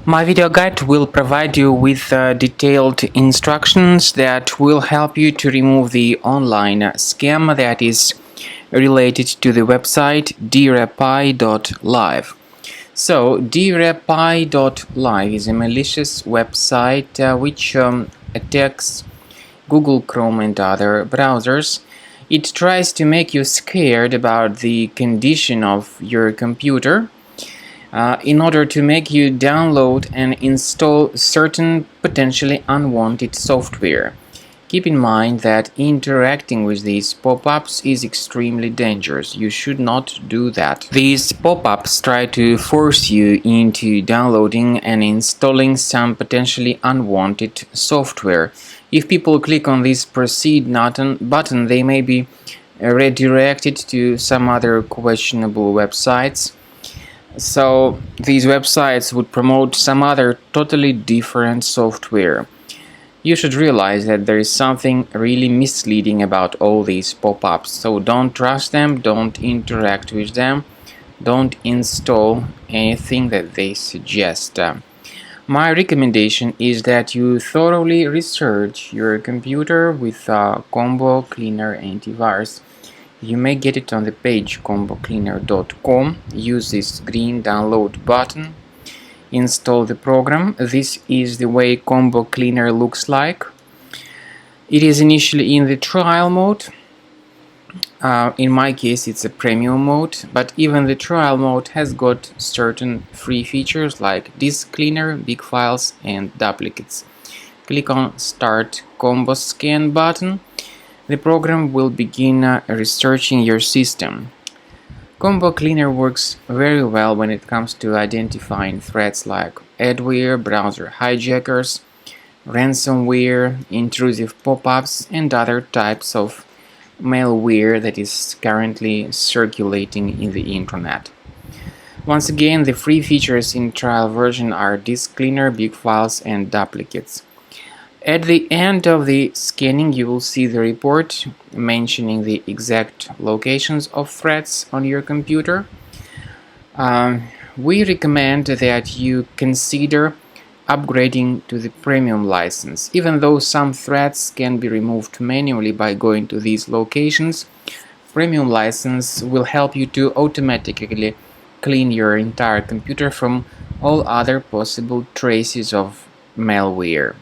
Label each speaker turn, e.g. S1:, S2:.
S1: My video guide will provide you with detailed instructions that will help you to remove the online scam that is related to the website Direpy.live. So, Direpy.live is a malicious website which attacks Google Chrome and other browsers. It tries to make you scared about the condition of your computer in order to make you download and install certain potentially unwanted software. Keep in mind that interacting with these pop-ups is extremely dangerous. You should not do that. These pop-ups try to force you into downloading and installing some potentially unwanted software. If people click on this proceed button, they may be redirected to some other questionable websites. So these websites would promote some other totally different software. You should realize that there is something really misleading about all these pop-ups. So don't trust them, don't interact with them, don't install anything that they suggest. My recommendation is that you thoroughly research your computer with Combo Cleaner Antivirus. You may get it on the page combocleaner.com. Use this green download button. Install the program. This is the way Combo Cleaner looks like. It is initially in the trial mode. In my case, it's a premium mode, but even the trial mode has got certain free features like disk cleaner, big files, and duplicates. Click on Start Combo Scan button. The program will begin researching your system. Combo Cleaner works very well when it comes to identifying threats like adware, browser hijackers, ransomware, intrusive pop-ups, and other types of malware that is currently circulating in the internet. Once again, the free features in trial version are disk cleaner, big files, and duplicates. At the end of the scanning, you will see the report mentioning the exact locations of threats on your computer. We recommend that you consider upgrading to the premium license. Even though some threats can be removed manually by going to these locations, premium license will help you to automatically clean your entire computer from all other possible traces of malware.